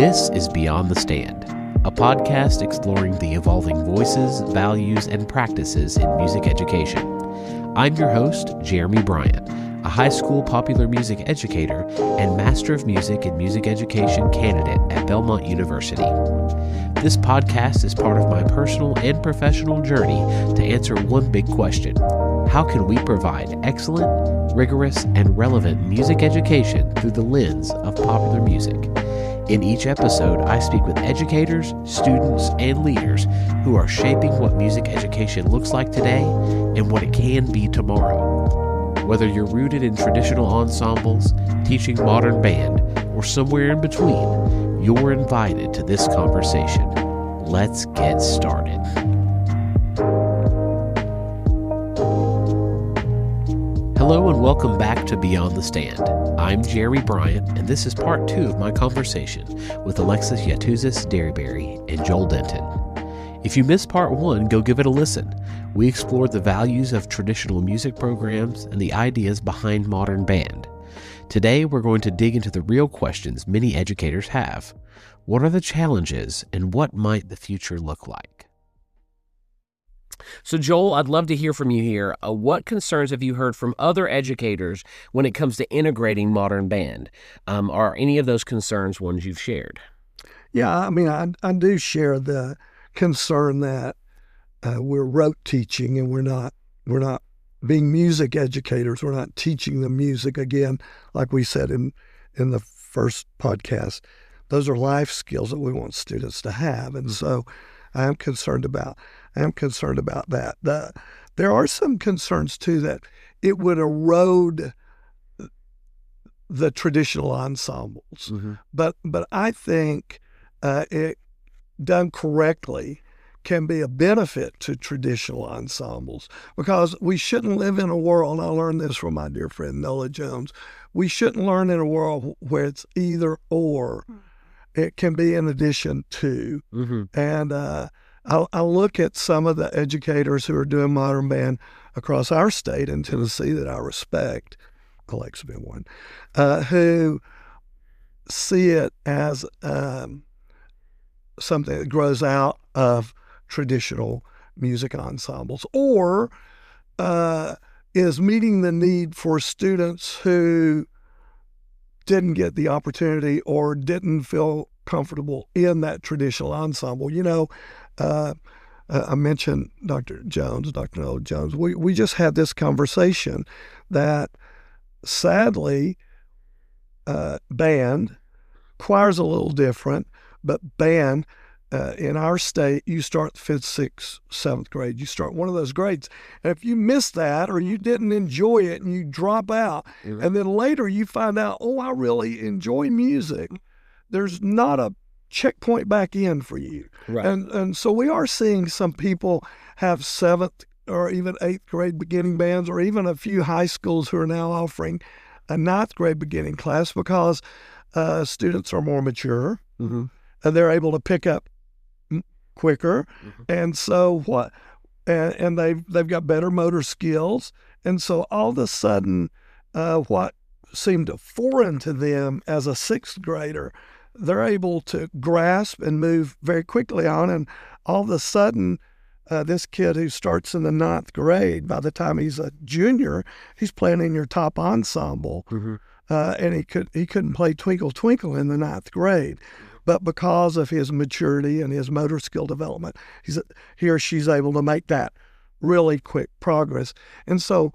This is Beyond the Stand, a podcast exploring the evolving voices, values, and practices in music education. I'm your host, Jeremy Bryant, a high school popular music educator and Master of Music in Music Education candidate at Belmont University. This podcast is part of my personal and professional journey to answer one big question: how can we provide excellent, rigorous, and relevant music education through the lens of popular music? In each episode, I speak with educators, students, and leaders who are shaping what music education looks like today and what it can be tomorrow. Whether you're rooted in traditional ensembles, teaching modern band, or somewhere in between, you're invited to this conversation. Let's get started. Hello and welcome back to Beyond the Stand. I'm Jeremy Bryant, and this is part 2 of my conversation with Alexis Yatuzis-Derryberry and Joel Denton. If you missed part 1, go give it a listen. We explored the values of traditional music programs and the ideas behind modern band. Today, we're going to dig into the real questions many educators have. What are the challenges, and what might the future look like? So, Joel, I'd love to hear from you here. What concerns have you heard from other educators when it comes to integrating modern band? Are any of those concerns ones you've shared? Yeah, I mean, I do share the concern that we're rote teaching and we're not being music educators. We're not teaching them music. Again, like we said in the first podcast, those are life skills that we want students to have. And so I am concerned about that. There are some concerns, too, that it would erode the traditional ensembles. Mm-hmm. But I think it, done correctly, can be a benefit to traditional ensembles, because we shouldn't live in a world, and I learned this from my dear friend Nola Jones, we shouldn't learn in a world where it's either or. It can be in addition to. Mm-hmm. And I look at some of the educators who are doing modern band across our state in Tennessee that I respect, Alexis being one, who see it as something that grows out of traditional music ensembles, or is meeting the need for students who didn't get the opportunity or didn't feel comfortable in that traditional ensemble. You know, I mentioned Dr. Noel Jones. We just had this conversation that sadly, band, choir's a little different, but band, in our state, you start 5th, 6th, 7th grade. You start one of those grades. And if you miss that or you didn't enjoy it and you drop out, mm-hmm. and then later you find out, oh, I really enjoy music, there's not a checkpoint back in for you. Right. And so we are seeing some people have 7th or even 8th grade beginning bands, or even a few high schools who are now offering a 9th grade beginning class, because students are more mature, mm-hmm. and they're able to pick up quicker, mm-hmm. and so and they've got better motor skills, and so all of a sudden, what seemed foreign to them as a 6th grader, they're able to grasp and move very quickly on, and all of a sudden, this kid who starts in the 9th grade, by the time he's a junior, he's playing in your top ensemble, mm-hmm. And he couldn't play Twinkle Twinkle in the 9th grade. But because of his maturity and his motor skill development, he or she's able to make that really quick progress. And so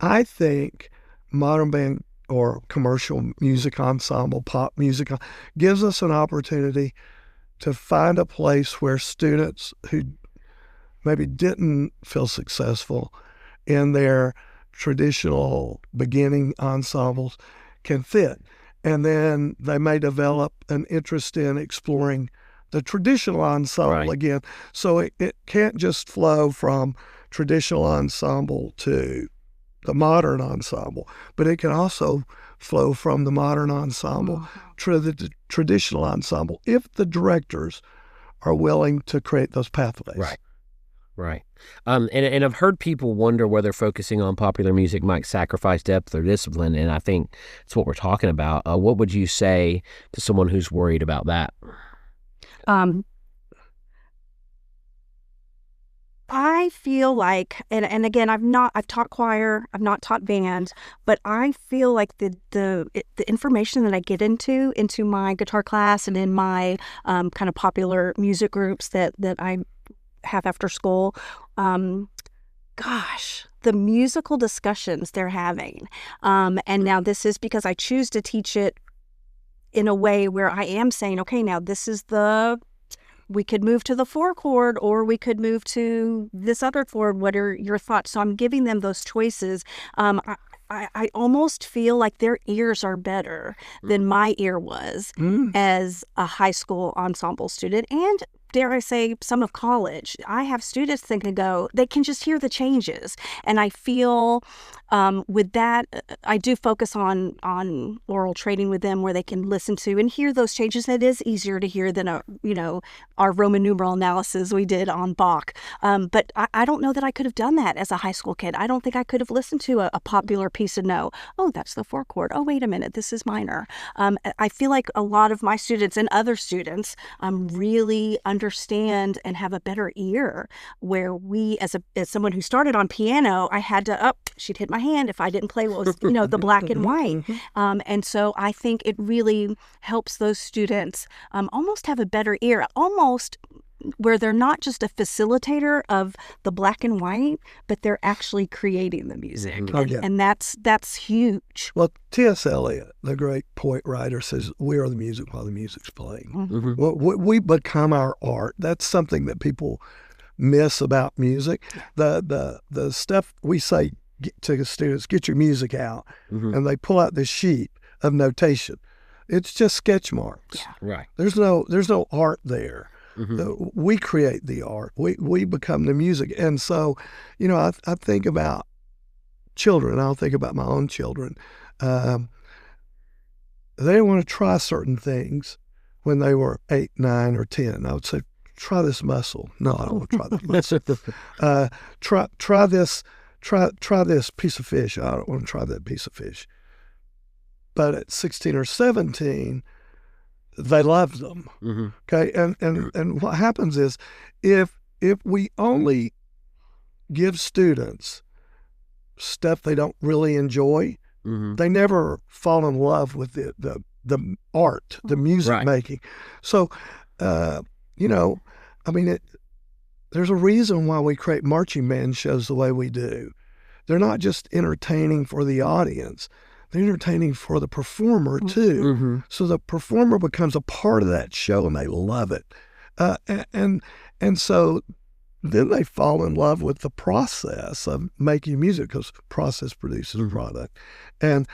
I think modern band or commercial music ensemble, pop music, gives us an opportunity to find a place where students who maybe didn't feel successful in their traditional beginning ensembles can fit. And then they may develop an interest in exploring the traditional ensemble again. So it can't just flow from traditional ensemble to the modern ensemble, but it can also flow from the modern ensemble to the traditional ensemble if the directors are willing to create those pathways. Right. And I've heard people wonder whether focusing on popular music might sacrifice depth or discipline, and I think that's what we're talking about. What would you say to someone who's worried about that? Um, I feel like, and again, I've taught choir, I've not taught band, but I feel like the information that I get into my guitar class and in my kind of popular music groups that I have after school, gosh, the musical discussions they're having. And now this is because I choose to teach it in a way where I am saying, okay, now this is we could move to the 4 chord, or we could move to this other chord. What are your thoughts? So I'm giving them those choices. I almost feel like their ears are better than my ear was as a high school ensemble student, and dare I say, some of college. I have students that can go, they can just hear the changes. And I feel with that, I do focus on oral training with them where they can listen to and hear those changes. It is easier to hear than our Roman numeral analysis we did on Bach. But I don't know that I could have done that as a high school kid. I don't think I could have listened to a popular piece and know, oh, that's the 4 chord. Oh, wait a minute, this is minor. I feel like a lot of my students and other students really understand and have a better ear, where we, as someone who started on piano, I had to, she'd hit my hand if I didn't play what was, the black and white. And so I think it really helps those students almost have a better ear, almost where they're not just a facilitator of the black and white, but they're actually creating the music. And that's huge. Well, T.S. Eliot, the great poet writer, says, we are the music while the music's playing. We become our art. That's something that people miss about music. The stuff we say to the students, get your music out, and they pull out this sheet of notation. It's just sketch marks. Yeah. Right. There's no art there. We create the art. We become the music. And so, I think about children. I'll think about my own children. They want to try certain things when they were 8, 9, or 10. I would say, try this muscle. No, I don't want to try that muscle. Try this. Try this piece of fish. I don't want to try that piece of fish. But at 16 or 17, they love them. Okay, and what happens is, if we only give students stuff they don't really enjoy, they never fall in love with the art, the music making. So, there's a reason why we create marching band shows the way we do. They're not just entertaining for the audience. They're entertaining for the performer, too. So the performer becomes a part of that show, and they love it. And so then they fall in love with the process of making music, because process produces product. And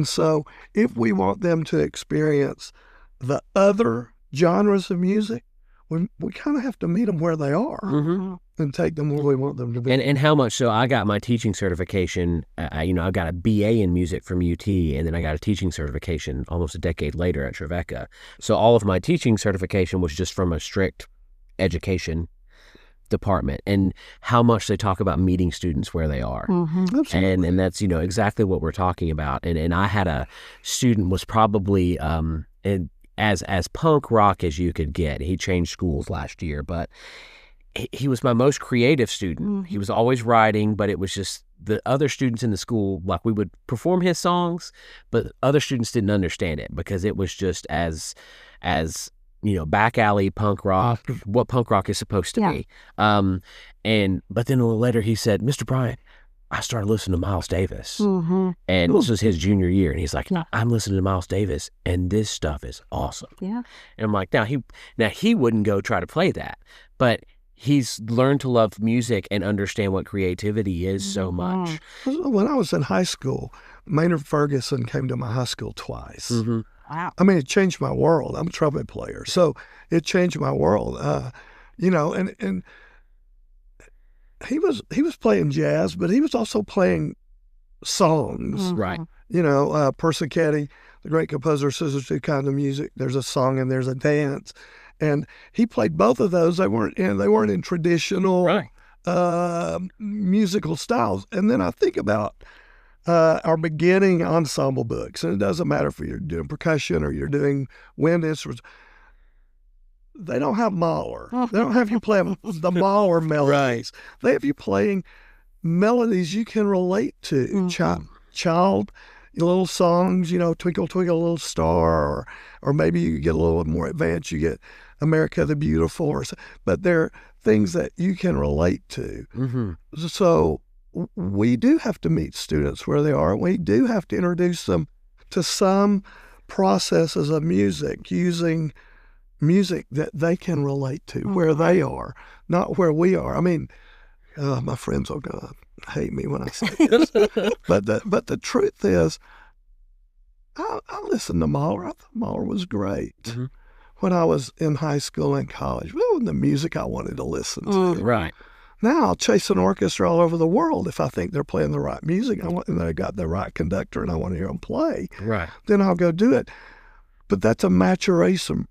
so if we want them to experience the other genres of music, we kind of have to meet them where they are and take them where we want them to be. And how much so? I got my teaching certification. I got a BA in music from UT, and then I got a teaching certification almost a decade later at Trevecca. So all of my teaching certification was just from a strict education department, and how much they talk about meeting students where they are. And that's exactly what we're talking about. And I had a student was probably as punk rock as you could get. He changed schools last year, but he was my most creative student. He was always writing, but it was just the other students in the school, like, we would perform his songs, but other students didn't understand it because it was just as back alley punk rock, what punk rock is supposed to be. But then a little later he said, Mr. Bryant, I started listening to Miles Davis. And this was his junior year. And he's like, I'm listening to Miles Davis, and this stuff is awesome. And I'm like, now he wouldn't go try to play that, but he's learned to love music and understand what creativity is so much. When I was in high school, Maynard Ferguson came to my high school twice. Wow. I mean, it changed my world. I'm a trumpet player, so it changed my world. And he was playing jazz, but he was also playing songs. Right. Persichetti, the great composer, says there's two kinds of music. There's a song and there's a dance. And he played both of those. They weren't in traditional musical styles. And then I think about our beginning ensemble books, and it doesn't matter if you're doing percussion or you're doing wind instruments. They don't have Mahler. They don't have you playing the Mahler melodies. They have you playing melodies you can relate to. Child, little songs, Twinkle, Twinkle, Little Star, or maybe you get a little more advanced. You get America the Beautiful, but they're things that you can relate to. So we do have to meet students where they are. We do have to introduce them to some processes of music, using music that they can relate to where they are, not where we are. I mean, my friends are going to hate me when I say this, but the truth is, I listened to Mahler. I thought Mahler was great when I was in high school and college. Well, the music I wanted to listen to. Right. Now I'll chase an orchestra all over the world if I think they're playing the right music and they got the right conductor and I want to hear them play. Right. Then I'll go do it. But that's a maturation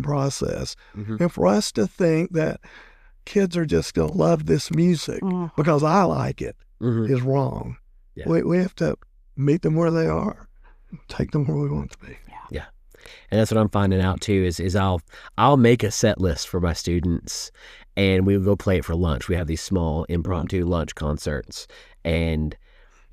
process. And for us to think that kids are just going to love this music because I like it is wrong. Yeah. We have to meet them where they are, take them where we want to be. Yeah. And that's what I'm finding out too is I'll make a set list for my students and we will go play it for lunch. We have these small impromptu lunch concerts. And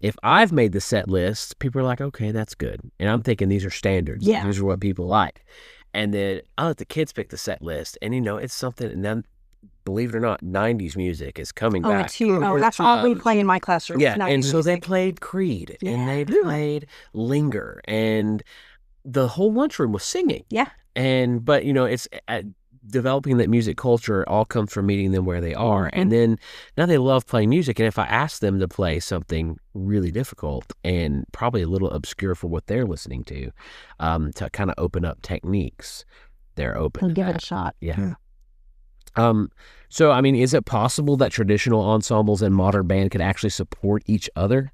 if I've made the set list, people are like, okay, that's good. And I'm thinking these are standards. Yeah. These are what people like. And then I'll let the kids pick the set list. And, it's something, and then, believe it or not, 90s music is coming back. It's huge. That's all we play in my classroom. Yeah, and so they played Creed, and they played Linger, and the whole lunchroom was singing. Yeah. But, it's developing that music culture all comes from meeting them where they are. And then now they love playing music. And if I ask them to play something really difficult and probably a little obscure for what they're listening to kind of open up techniques, they're open. They'll give it a shot. Yeah. So, is it possible that traditional ensembles and modern band could actually support each other?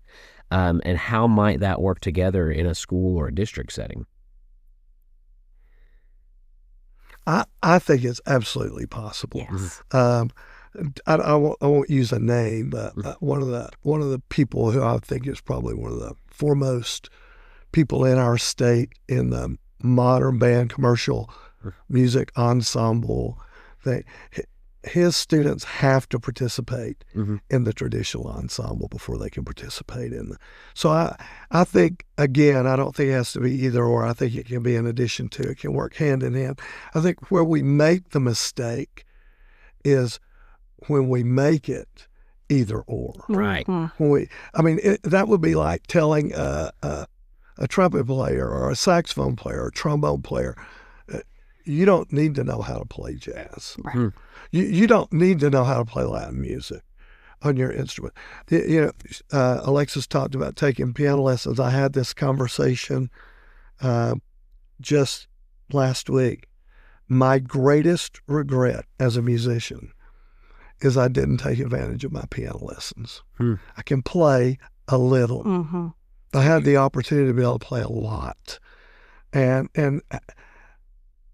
And how might that work together in a school or a district setting? I think it's absolutely possible. Yes. I won't use a name, but one of the people who I think is probably one of the foremost people in our state in the modern band commercial music ensemble, his students have to participate in the traditional ensemble before they can participate in the. So I think, again, I don't think it has to be either or. I think it can be in addition to. It can work hand in hand. I think where we make the mistake is when we make it either or. Right. When that would be like telling a trumpet player or a saxophone player or a trombone player, you don't need to know how to play jazz. Right. You don't need to know how to play Latin music on your instrument. Alexis talked about taking piano lessons. I had this conversation just last week. My greatest regret as a musician is I didn't take advantage of my piano lessons. I can play a little. I had the opportunity to be able to play a lot. And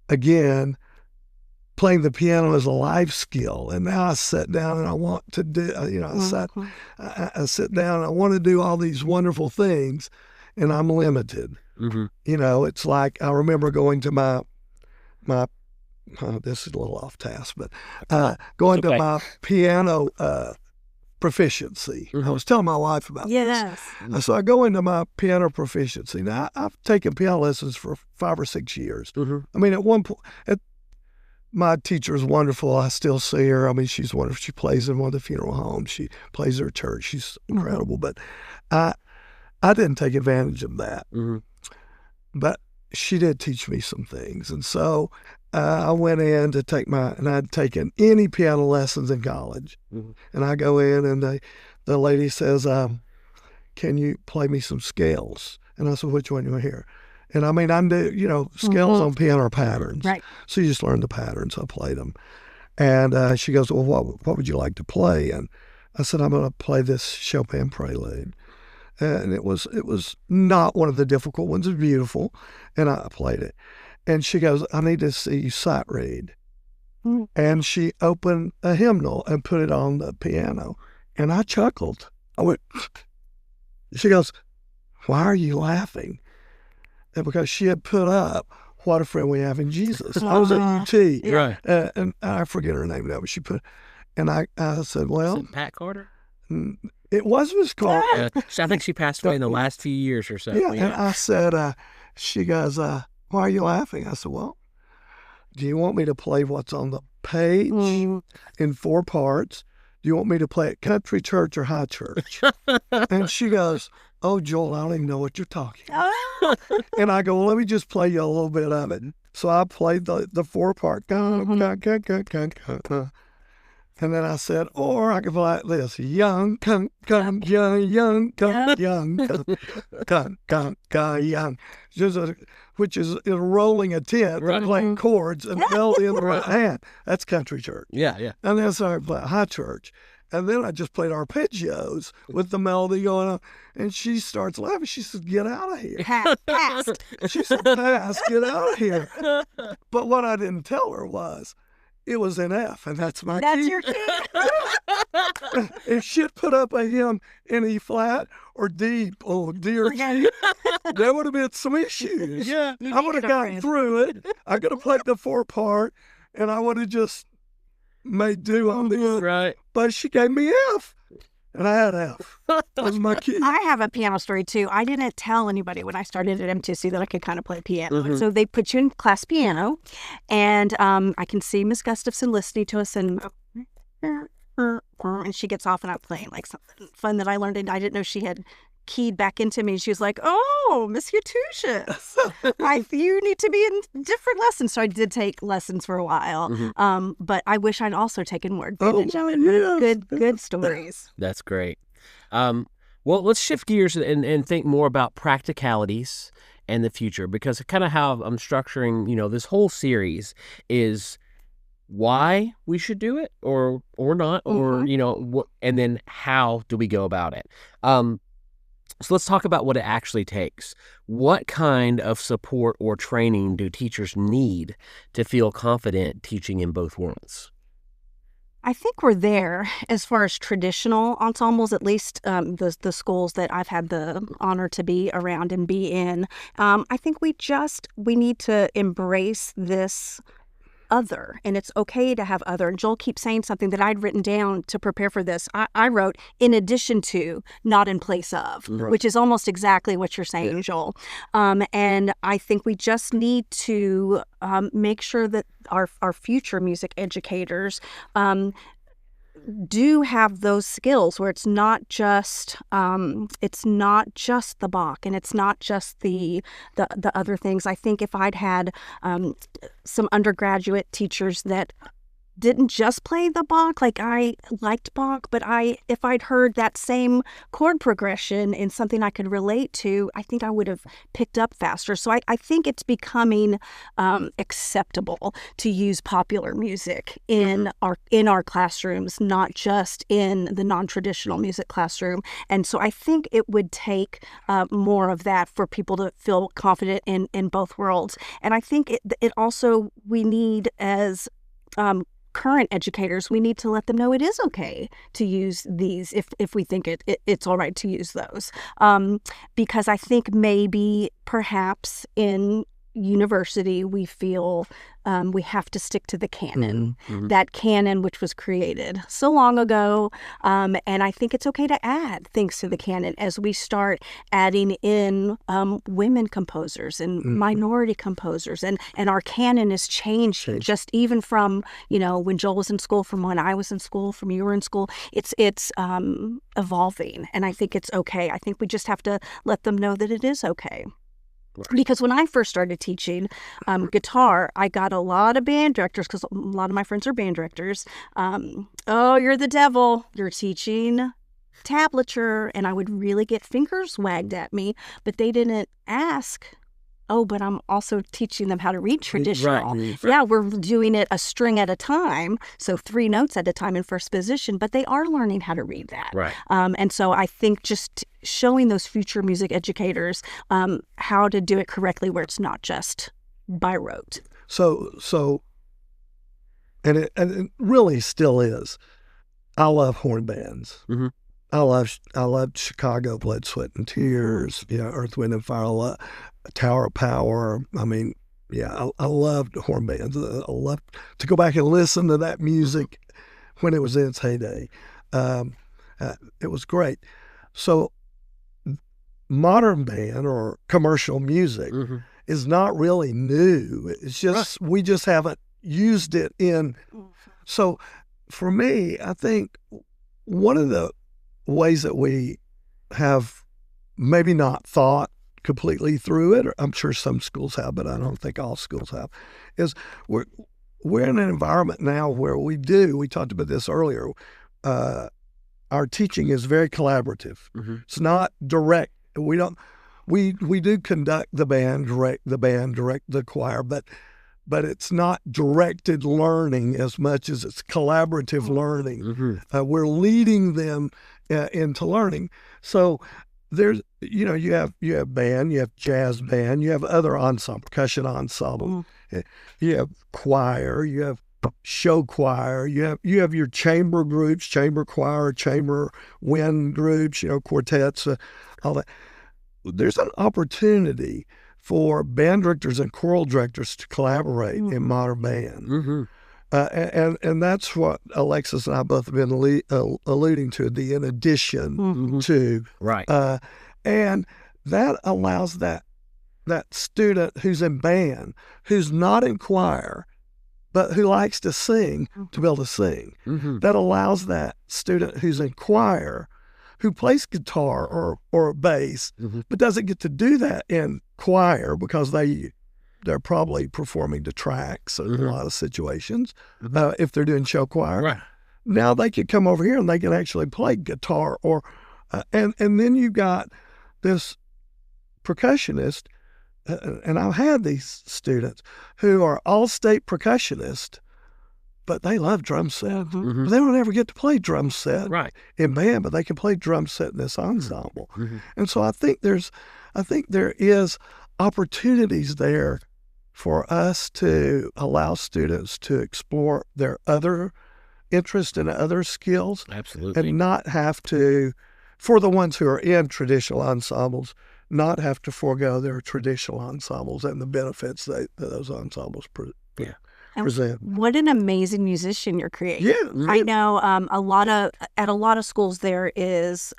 again, playing the piano is a life skill. And now I sit down and I want to do, I sit down and I want to do all these wonderful things, and I'm limited. It's like I remember going to my this is a little off task, but going to my piano proficiency. I was telling my wife about this. So I go into my piano proficiency. Now, I've taken piano lessons for 5 or 6 years. At one point, my teacher is wonderful. I still see her. She's wonderful. She plays in one of the funeral homes. She plays at her church. She's incredible. But I didn't take advantage of that. But she did teach me some things. And so I went in to take and I'd taken any piano lessons in college. And I go in and the lady says, can you play me some scales? And I said, which one do you want to hear? And I do, scales on piano are patterns. Right. So you just learn the patterns. I played them. And she goes, well, what would you like to play? And I said, I'm going to play this Chopin prelude. And it was not one of the difficult ones. It was beautiful. And I played it. And she goes, I need to see you sight read. and she opened a hymnal and put it on the piano. And I chuckled. I went, she goes, "Why are you laughing?" And because she had put up "What a Friend We Have in Jesus." I was at UT. Right. And I forget her name now, but she put, and I said, well. Is it Pat Carter? It was Miss Carter. I think she passed away in the last few years or so. Yeah, and I said, she goes, "Why are you laughing?" I said, "Well, do you want me to play what's on the page in 4 parts? Do you want me to play it country church or high church?" And she goes, "Oh, Joel, I don't even know what you're talking about." And I go, "Well, let me just play you a little bit of it." So I played the 4-part. And then I said, or I could play like this: young, young, young, which is rolling a tent, right, playing chords and melody in the right hand. That's country church. Yeah. And then so I played high church. And then I just played arpeggios with the melody going on. And she starts laughing. She says, "Get out of here." Pass. She said, "Pass, get out of here." But what I didn't tell her was, it was in F, and that's my That's key. your key. If she'd put up a hymn in E flat or D or G, there would have been some issues. Yeah. I would have gotten through it. I could have played the 4-part, and I would have just made do on the Right. But she gave me F, and I had F. That was my key. I have a piano story too. I didn't tell anybody when I started at MTC that I could kind of play piano. And so they put you in class piano, and I can see Miss Gustafson listening to us, and she gets off and I'm playing like something fun that I learned, and I didn't know she had keyed back into me. She was like, "Oh, Miss Yatuzis, you need to be in different lessons." So I did take lessons for a while, but I wish I'd also taken more advantage of it. Good stories. That's great. Well, let's shift gears and think more about practicalities and the future, because kind of how I'm structuring, this whole series is why we should do it or not, or, and then how do we go about it? So let's talk about what it actually takes. What kind of support or training do teachers need to feel confident teaching in both worlds? I think we're there as far as traditional ensembles, at least the schools that I've had the honor to be around and be in. I think we need to embrace this other, and it's okay to have other. And Joel keeps saying something that I'd written down to prepare for this. I wrote, "in addition to, not in place of," which is almost exactly what you're saying, Joel. And I think we just need to make sure that our future music educators do have those skills where it's not just the Bach, and it's not just the other things. I think if I'd had some undergraduate teachers that didn't just play the Bach, like I liked Bach, but if I'd heard that same chord progression in something I could relate to, I think I would have picked up faster. So I think it's becoming acceptable to use popular music in our classrooms, not just in the non-traditional music classroom. And so I think it would take more of that for people to feel confident in both worlds. And I think it also, we need as current educators, we need to let them know it is okay to use these if we think it's all right to use those. Because I think maybe perhaps in university we feel we have to stick to the canon, that canon which was created so long ago. And I think it's okay to add things to the canon as we start adding in women composers and minority composers. And our canon is changing just even from, when Joel was in school, from when I was in school, from you were in school. It's evolving. And I think it's okay. I think we just have to let them know that it is okay. Right. Because when I first started teaching guitar, I got a lot of band directors, because a lot of my friends are band directors. "Oh, you're the devil. You're teaching tablature." And I would really get fingers wagged at me, but they didn't ask, "Oh, but I'm also teaching them how to read traditional." Right. Yeah, we're doing it a string at a time, so 3 notes at a time in first position, but they are learning how to read that. Right. And so I think just showing those future music educators how to do it correctly, where it's not just by rote. So and it really still is. I love horn bands. Mm-hmm. I loved Chicago, Blood, Sweat, and Tears. Earth, Wind, and Fire, Tower of Power. I mean, I loved horn bands. I loved to go back and listen to that music when it was in its heyday. It was great. So modern band or commercial music is not really new. It's just we just haven't used it in. So for me, I think one of the ways that we have maybe not thought completely through it, or I'm sure some schools have, but I don't think all schools have, is we're in an environment now where we talked about this earlier, our teaching is very collaborative. It's not direct. We do conduct the band, direct the choir, but it's not directed learning as much as it's collaborative learning. We're leading them into learning. So there's, you have band, you have jazz band, you have other ensemble, percussion ensemble, you have choir, you have show choir, you have your chamber groups, chamber choir, chamber wind groups, quartets, all that. There's an opportunity for band directors and choral directors to collaborate in modern band. And that's what Alexis and I both have been alluding to, the in addition to. Right. And that allows that student who's in band, who's not in choir, but who likes to sing, to be able to sing. That allows that student who's in choir, who plays guitar or bass, but doesn't get to do that in choir because they're probably performing to tracks in a lot of situations, if they're doing show choir. Right. Now they can come over here and they can actually play guitar and then you got this percussionist, and I've had these students who are all-state percussionists, but they love drum set. But they don't ever get to play drum set in band, but they can play drum set in this ensemble. And so I think there is opportunities there for us to allow students to explore their other interests and other skills. Absolutely. And not have to, for the ones who are in traditional ensembles, not have to forego their traditional ensembles and the benefits that those ensembles present. What an amazing musician you're creating. Yeah. I know at a lot of schools there is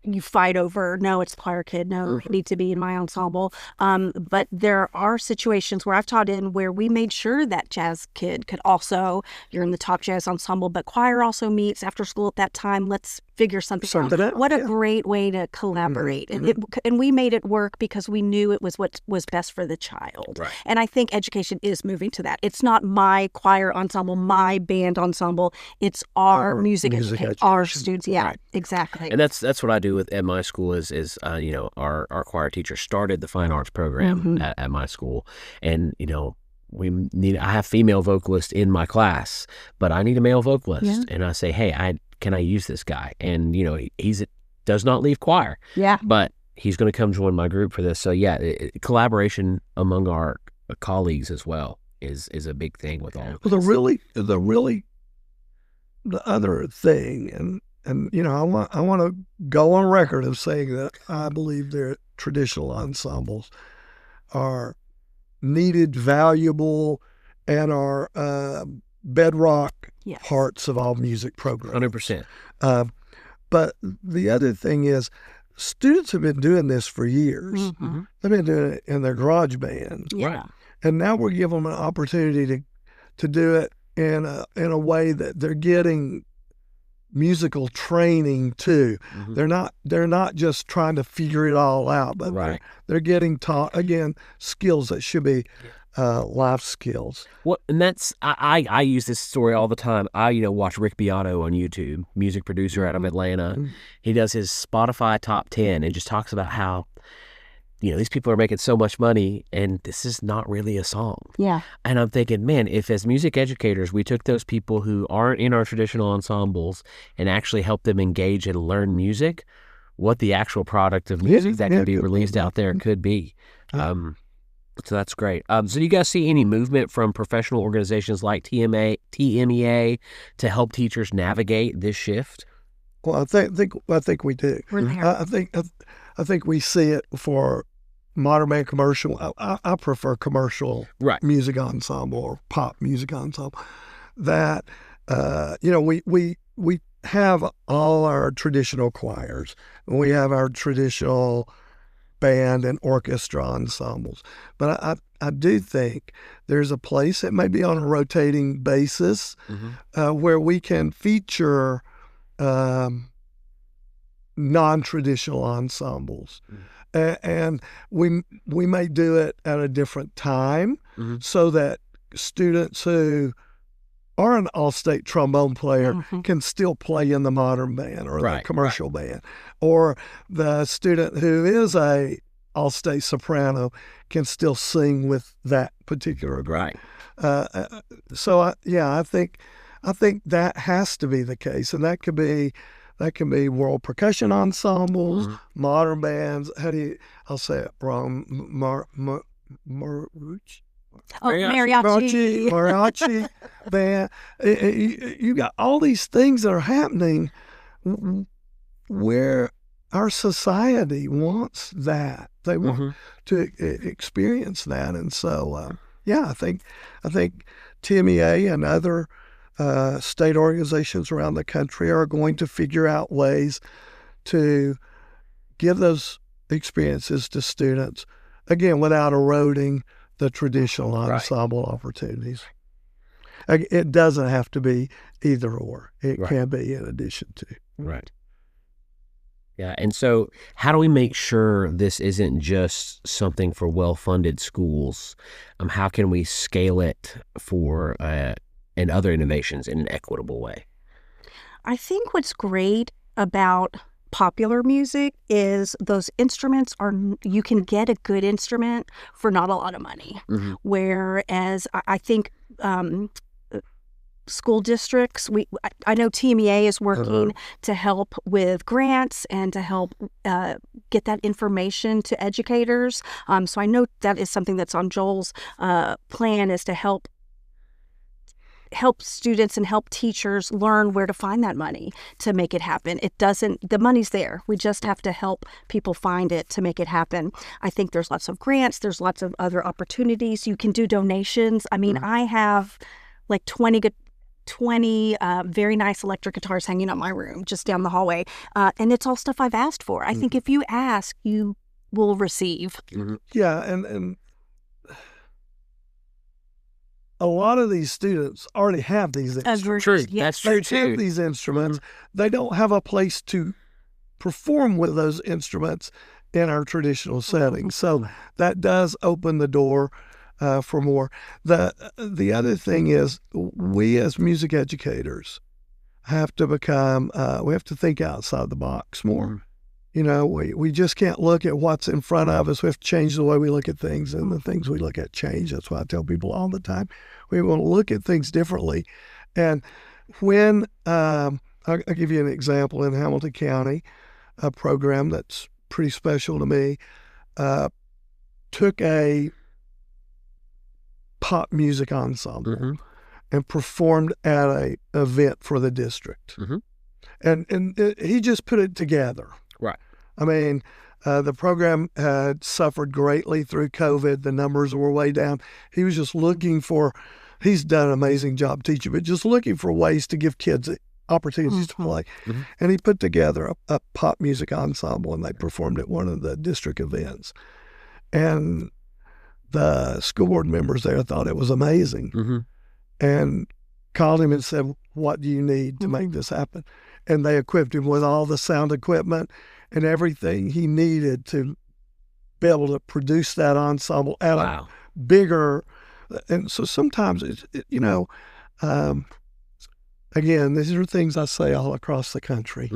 you fight over, no, it's choir kid, no, I need to be in my ensemble. But there are situations where I've taught in where we made sure that jazz kid could also, you're in the top jazz ensemble, but choir also meets after school at that time. Let's figure something out. What a great way to collaborate. And we made it work because we knew it was what was best for the child. Right. And I think education is moving to that. It's not my choir ensemble, my band ensemble. It's our music education, our students. Yeah, right. Exactly. And that's what I do at my school is our choir teacher started the fine arts program at my school, and I have female vocalists in my class, but I need a male vocalist, and I say, hey, can I use this guy? And he's does not leave choir, but he's going to come join my group for this. So collaboration among our colleagues as well is a big thing with all of this. Well, the other thing, and I want to go on record of saying that I believe their traditional ensembles are needed, valuable, and are bedrock parts of all music programs. 100%. But the other thing is, students have been doing this for years. They've been doing it in their garage band. Yeah. And now we're giving them an opportunity to do it in a way that they're getting musical training too. They're not just trying to figure it all out, but they're getting taught, again, skills that should be life skills. Well, and that's I use this story all the time. I watch Rick Beato on YouTube, music producer out of Atlanta. He does his Spotify top 10 and just talks about how these people are making so much money and this is not really a song. Yeah. And I'm thinking, man, if as music educators we took those people who aren't in our traditional ensembles and actually helped them engage and learn music, what the actual product of music that can be released out there could be. So that's great. So do you guys see any movement from professional organizations like TMEA to help teachers navigate this shift? Well, I think we do. We're there. I think we see it for modern band commercial. I prefer commercial music ensemble or pop music ensemble. That we have all our traditional choirs. We have our traditional band and orchestra ensembles. But I do think there's a place, it may be on a rotating basis, where we can feature non-traditional ensembles. And we may do it at a different time so that students who are an all-state trombone player can still play in the modern band or the commercial band, or the student who is a all-state soprano can still sing with that particular group. So I think that has to be the case, and that can be world percussion ensembles, modern bands. I'll say it wrong. Mariachi band. You got all these things that are happening where our society wants that. They want to experience that, and so I think TMEA and other state organizations around the country are going to figure out ways to give those experiences to students, again, without eroding the traditional ensemble opportunities. It doesn't have to be either or. It can be in addition to. Right. Yeah, and so how do we make sure this isn't just something for well-funded schools? How can we scale it for and other innovations in an equitable way? I think what's great about popular music is those instruments you can get a good instrument for not a lot of money. Whereas I think school districts, I know TMEA is working to help with grants and to help get that information to educators. So I know that is something that's on Joel's plan, is to help students and help teachers learn where to find that money to make it happen. The money's there. We just have to help people find it to make it happen. I think there's lots of grants. There's lots of other opportunities. You can do donations. I mean, I have like 20 very nice electric guitars hanging out my room just down the hallway. And it's all stuff I've asked for. I think if you ask, you will receive. Yeah, and a lot of these students already have these instruments. True. That's true, too. They have these instruments. They don't have a place to perform with those instruments in our traditional settings. So that does open the door for more. The other thing is, we as music educators have to we have to think outside the box more. We just can't look at what's in front of us. We have to change the way we look at things, and the things we look at change. That's why I tell people all the time, we want to look at things differently. And when, I'll give you an example in Hamilton County, a program that's pretty special to me, took a pop music ensemble and performed at an event for the district. And he just put it together. Right. I mean, the program had suffered greatly through COVID. The numbers were way down. He was just he's done an amazing job teaching, but just looking for ways to give kids opportunities to play. And he put together a pop music ensemble, and they performed at one of the district events. And the school board members there thought it was amazing and called him and said, "What do you need to make this happen?" And they equipped him with all the sound equipment and everything he needed to be able to produce that ensemble at a bigger. And so sometimes, again, these are things I say all across the country.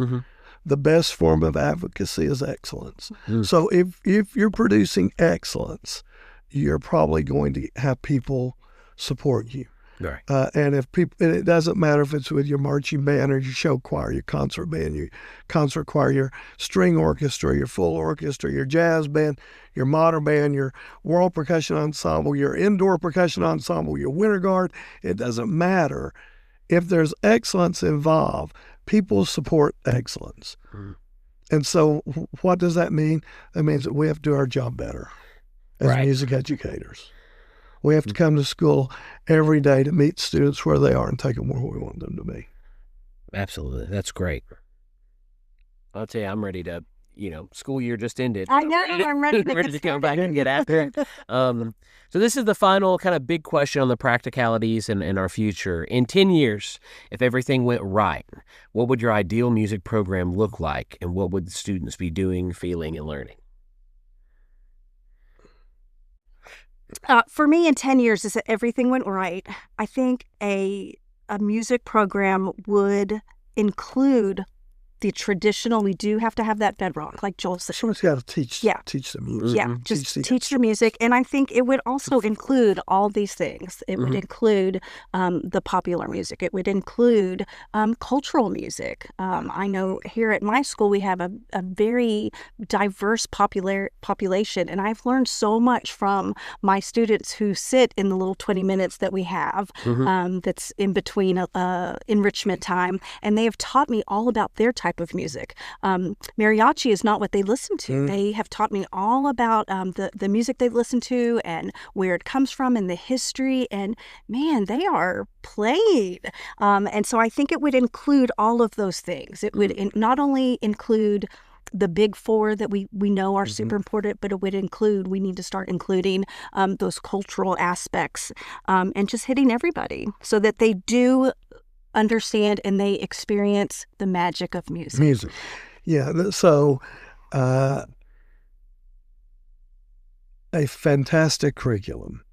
The best form of advocacy is excellence. So if you're producing excellence, you're probably going to have people support you. Right. And if people, and it doesn't matter if it's with your marching band or your show choir, your concert band, your concert choir, your string orchestra, your full orchestra, your jazz band, your modern band, your world percussion ensemble, your indoor percussion ensemble, your winter guard, it doesn't matter. If there's excellence involved, people support excellence. Mm. And so what does that mean? That means that we have to do our job better as music educators. We have to come to school every day to meet students where they are and take them where we want them to be. Absolutely. That's great. I'll tell you, I'm ready to, school year just ended. I know, I'm ready to come back and get after it. So this is the final kind of big question on the practicalities and our future. In 10 years, if everything went right, what would your ideal music program look like, and what would the students be doing, feeling, and learning? For me, in 10 years, if everything went right, I think a music program would include the traditional. We do have to have that bedrock, like Joel said. Someone's got to teach the music. Yeah, just teach the music. And I think it would also include all these things. It would include the popular music. It would include cultural music. I know here at my school we have a very diverse population, and I've learned so much from my students who sit in the little 20 minutes that we have that's in between enrichment time, and they have taught me all about their type of music. Mariachi is not what they listen to. They have taught me all about the music they listen to and where it comes from and the history, and man, they are played. And so I think it would include all of those things. It would not only include the big four that we know are super important, but it would include, we need to start including those cultural aspects and just hitting everybody so that they do understand and they experience the magic of music. Yeah. So a fantastic curriculum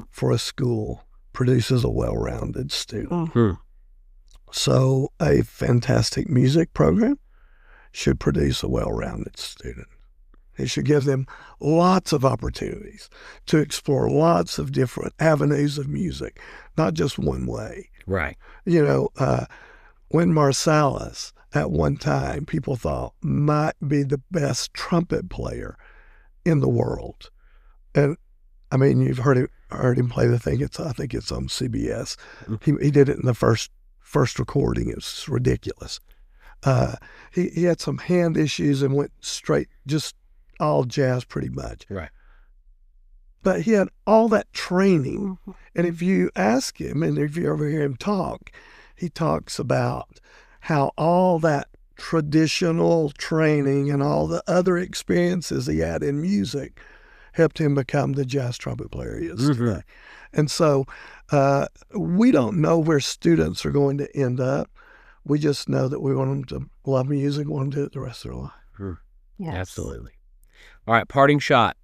for a school produces a well-rounded student. So a fantastic music program should produce a well-rounded student. It should give them lots of opportunities to explore lots of different avenues of music, not just one way. Right. When Marsalis, at one time, people thought might be the best trumpet player in the world. And, I mean, you've heard him play the thing. I think it's on CBS. He did it in the first recording. It was ridiculous. He had some hand issues and went straight, just all jazz pretty much. Right. But he had all that training. And if you ask him, and if you ever hear him talk, he talks about how all that traditional training and all the other experiences he had in music helped him become the jazz trumpet player he is today. And so we don't know where students are going to end up. We just know that we want them to love music, want them to do it the rest of their life. Yes. Absolutely. All right, parting shot.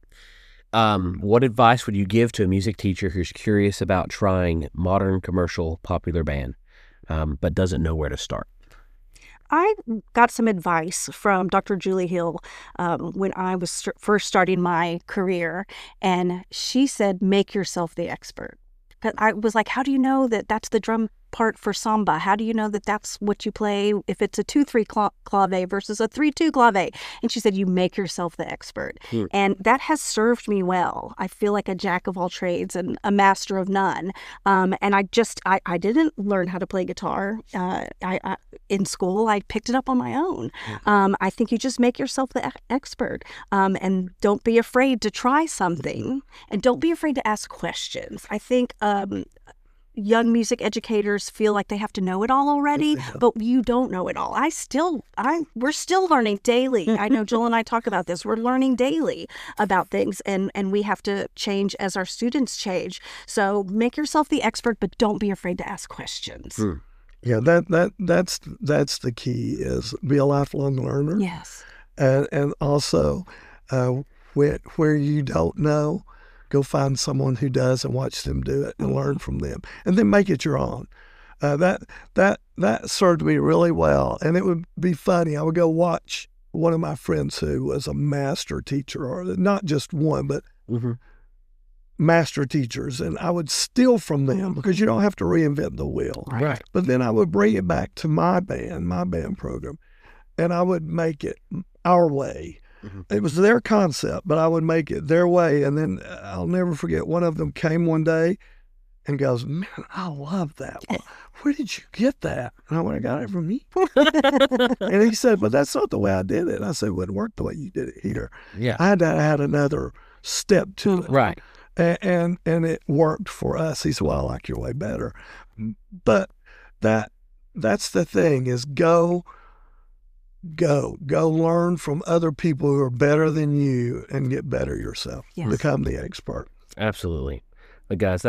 What advice would you give to a music teacher who's curious about trying modern, commercial, popular band, but doesn't know where to start? I got some advice from Dr. Julie Hill when I was first starting my career, and she said, make yourself the expert. But I was like, how do you know that that's the drum part for samba? How do you know that that's what you play if it's a 2-3 clave versus a 3-2 clave? And she said, you make yourself the expert. And that has served me well. I feel like a jack of all trades and a master of none. And I didn't learn how to play guitar in school. I picked it up on my own. I think you just make yourself the expert, and don't be afraid to try something, and don't be afraid to ask questions. I think young music educators feel like they have to know it all already, but you don't know it all. We're still learning daily. I know Joel and I talk about this. We're learning daily about things, and we have to change as our students change. So make yourself the expert, but don't be afraid to ask questions. Yeah, that's the key, is be a lifelong learner. Yes. And also where you don't know, go find someone who does and watch them do it and learn from them, and then make it your own. That served me really well. And it would be funny. I would go watch one of my friends who was a master teacher, or not just one, but master teachers, and I would steal from them because you don't have to reinvent the wheel. Right. But then I would bring it back to my band program, and I would make it our way. It was their concept, but I would make it their way. And then I'll never forget, one of them came one day and goes, "Man, I love that. Where did you get that?" And I went, "I got it from you." And he said, "But that's not the way I did it." And I said, "Well, it worked the way you did it here." Yeah. I had to add another step to it. Right. And it worked for us. He said, "Well, I like your way better." But that's the thing, is go learn from other people who are better than you and get better yourself. Yes. Become the expert. Absolutely. But guys,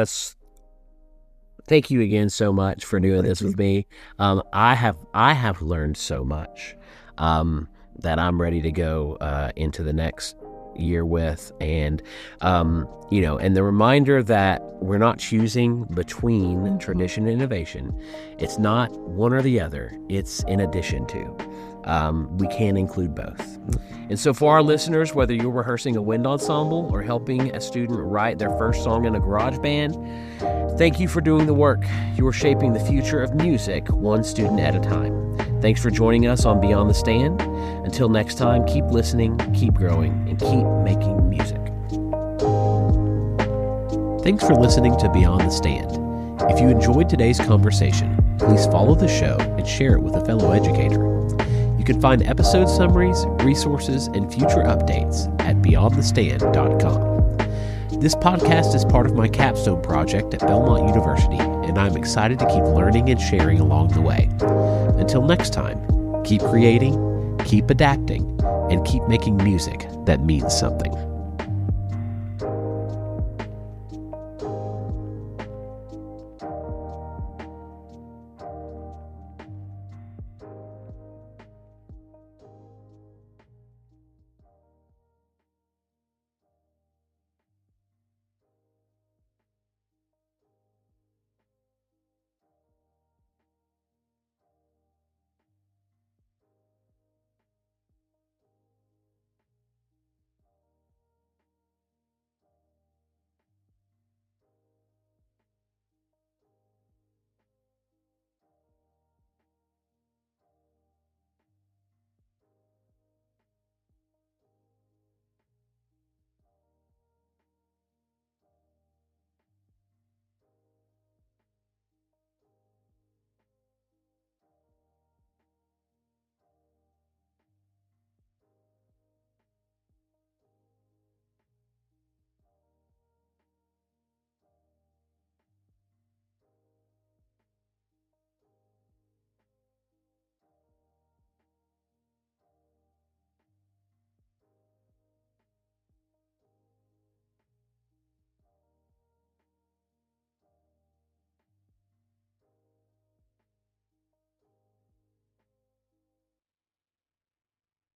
thank you again so much for doing this with me. I have learned so much that I'm ready to go into the next year with, and and the reminder that we're not choosing between tradition and innovation. It's not one or the other, it's in addition to. We can include both. And so for our listeners, whether you're rehearsing a wind ensemble or helping a student write their first song in a garage band, thank you for doing the work. You are shaping the future of music one student at a time. Thanks for joining us on Beyond the Stand. Until next time, keep listening, keep growing, and keep making music. Thanks for listening to Beyond the Stand. If you enjoyed today's conversation, please follow the show and share it with a fellow educator. You can find episode summaries, resources, and future updates at beyondthestand.com. This podcast is part of my capstone project at Belmont University, and I'm excited to keep learning and sharing along the way. Until next time, keep creating, keep adapting, and keep making music that means something.